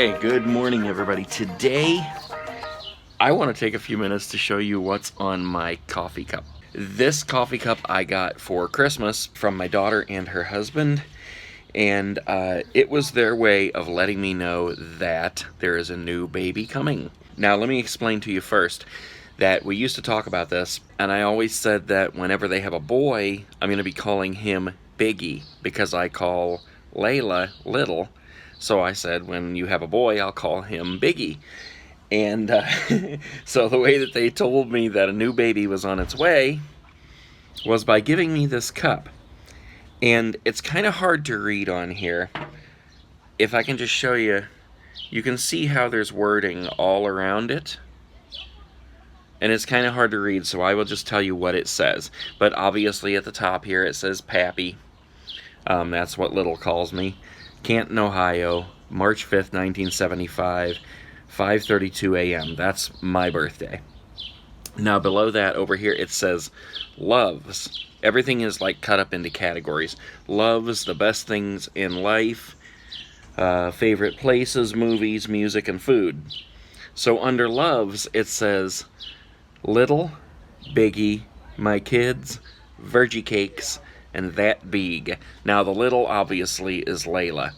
Okay, good morning everybody. Today, I want to take a few minutes to show you what's on my coffee cup. This coffee cup I got for Christmas from my daughter and her husband, and it was their way of letting me know that there is a new baby coming. Now let me explain to you first that we used to talk about this, and I always said that whenever they have a boy, I'm going to be calling him Biggie, because I call Layla Little. So I said, when you have a boy, I'll call him Biggie. And so the way that they told me that a new baby was on its way was by giving me this cup. And it's kind of hard to read on here. If I can just show you, you can see how there's wording all around it. And it's kind of hard to read, so I will just tell you what it says. But obviously at the top here it says Pappy. That's what Little calls me. Canton, Ohio, March 5th, 1975, 5:32 a.m. That's my birthday. Now below that over here it says loves. Everything is like cut up into categories. Loves, the best things in life, favorite places, movies, music, and food. So under loves it says Little, Biggie, my kids, Virgie Cakes, and that Beeg. Now the little obviously is Layla.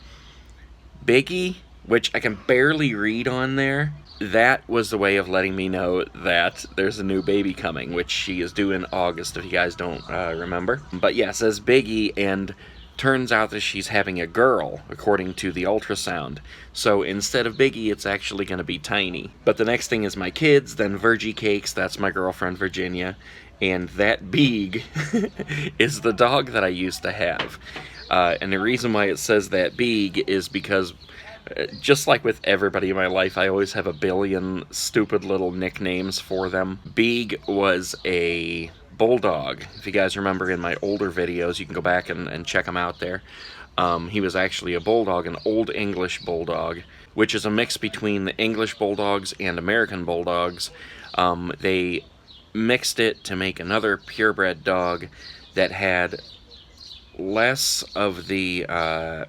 Biggie, which I can barely read on there, that was the way of letting me know that there's a new baby coming, which she is due in August if you guys don't remember. But yeah, it says Biggie, and turns out that she's having a girl according to the ultrasound. So instead of Biggie, it's actually going to be Tiny. But the next thing is my kids, then Virgie Cakes, that's my girlfriend Virginia. And that Beeg is the dog that I used to have. And the reason why it says that Beeg is because, just like with everybody in my life, I always have a billion stupid little nicknames for them. Beeg was a bulldog. If you guys remember in my older videos, you can go back and check them out there. He was actually a bulldog, an Old English bulldog, which is a mix between the English bulldogs and American bulldogs. They mixed it to make another purebred dog that had less of the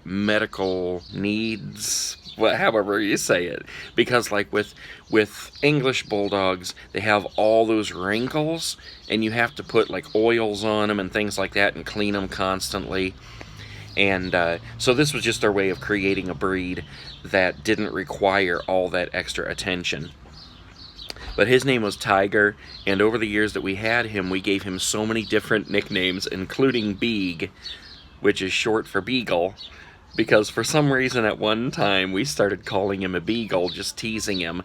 medical needs, however you say it, because like with English bulldogs, they have all those wrinkles and you have to put like oils on them and things like that and clean them constantly. And so this was just their way of creating a breed that didn't require all that extra attention. But his name was Tiger, and over the years that we had him, we gave him so many different nicknames, including Beeg, which is short for Beagle, because for some reason at one time we started calling him a Beagle, just teasing him,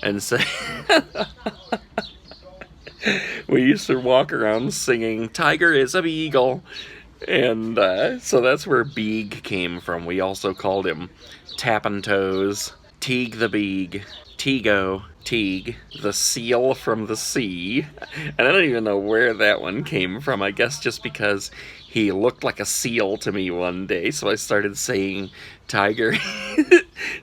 and say we used to walk around singing, "Tiger is a Beagle," and so that's where Beeg came from. We also called him Tappin' Toes, Teague the Beeg, Tego, Teague, the seal from the sea, and I don't even know where that one came from. I guess just because he looked like a seal to me one day, so I started saying Tiger.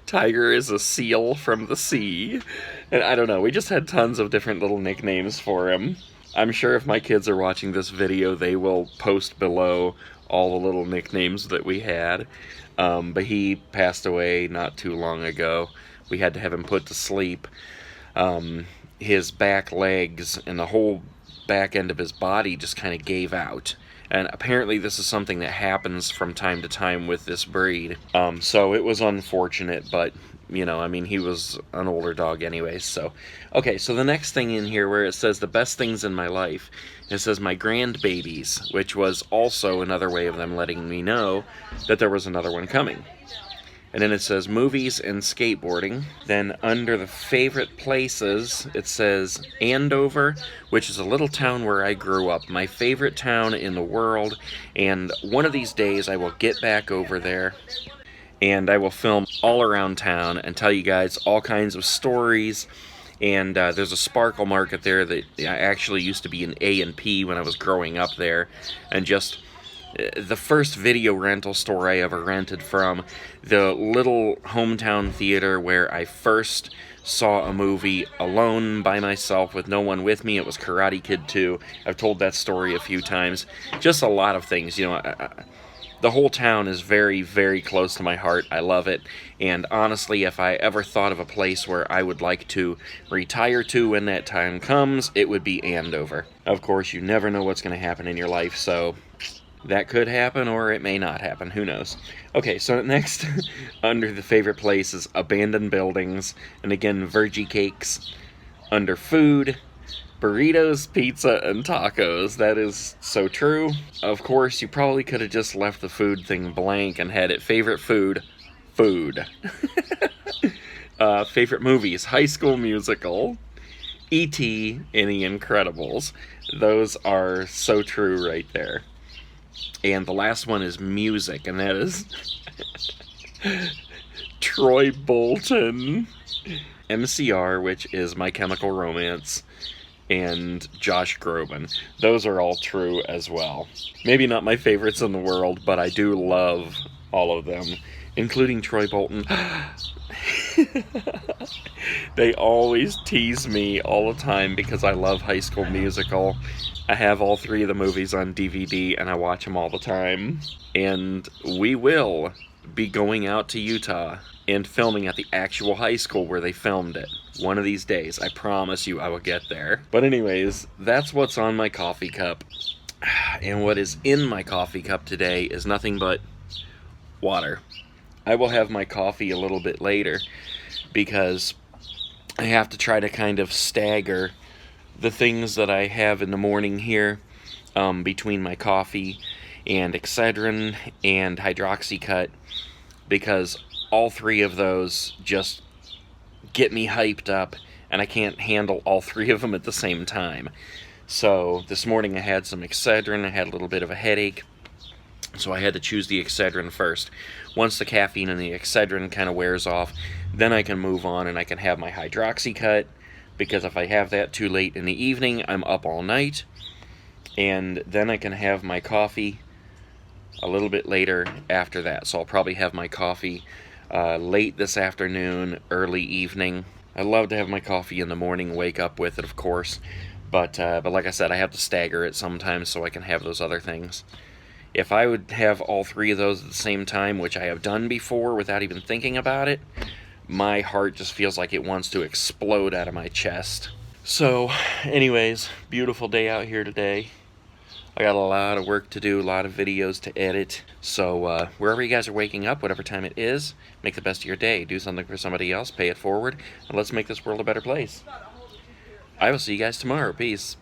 Tiger is a seal from the sea. And I don't know, we just had tons of different little nicknames for him. I'm sure if my kids are watching this video, they will post below all the little nicknames that we had. But he passed away not too long ago. We had to have him put to sleep. His back legs and the whole back end of his body just kind of gave out. And apparently this is something that happens from time to time with this breed. So it was unfortunate, but, you know, I mean, he was an older dog anyway, so. Okay, so the next thing in here where it says the best things in my life, it says my grandbabies, which was also another way of them letting me know that there was another one coming. And then it says movies and skateboarding. Then under the favorite places, it says Andover, which is a little town where I grew up. My favorite town in the world. And one of these days I will get back over there and I will film all around town and tell you guys all kinds of stories. And there's a Sparkle Market there that actually used to be an A&P when I was growing up there. And just the first video rental store I ever rented from, the little hometown theater where I first saw a movie alone by myself with no one with me. It was Karate Kid 2. I've told that story a few times. Just a lot of things, you know. the whole town is very, very close to my heart. I love it. And honestly, if I ever thought of a place where I would like to retire to when that time comes, it would be Andover. Of course, you never know what's going to happen in your life, so that could happen or it may not happen. Who knows? Okay, so next, under the favorite places, abandoned buildings, and again, Virgie Cakes. Under food, burritos, pizza, and tacos. That is so true. Of course, you probably could have just left the food thing blank and had it favorite food, food. Favorite movies, High School Musical, E.T., and The Incredibles. Those are so true right there. And the last one is music, and that is Troy Bolton, MCR, which is My Chemical Romance, and Josh Groban. Those are all true as well. Maybe not my favorites in the world, but I do love all of them, including Troy Bolton. They always tease me all the time because I love High School Musical. I have all 3 of the movies on DVD and I watch them all the time. And we will be going out to Utah and filming at the actual high school where they filmed it. One of these days, I promise you I will get there. But anyways, that's what's on my coffee cup. And what is in my coffee cup today is nothing but water. I will have my coffee a little bit later because I have to try to kind of stagger the things that I have in the morning here between my coffee and Excedrin and Hydroxycut, because all 3 of those just get me hyped up and I can't handle all 3 of them at the same time. So this morning I had some Excedrin, I had a little bit of a headache, so I had to choose the Excedrin first. Once the caffeine and the Excedrin kind of wears off, then I can move on and I can have my Hydroxycut, because if I have that too late in the evening, I'm up all night. And then I can have my coffee a little bit later after that. So I'll probably have my coffee late this afternoon, early evening. I love to have my coffee in the morning, wake up with it, of course. But like I said, I have to stagger it sometimes so I can have those other things. If I would have all 3 of those at the same time, which I have done before without even thinking about it, my heart just feels like it wants to explode out of my chest. So, anyways, beautiful day out here today. I got a lot of work to do, a lot of videos to edit. So, wherever you guys are waking up, whatever time it is, make the best of your day. Do something for somebody else, pay it forward, and let's make this world a better place. I will see you guys tomorrow. Peace.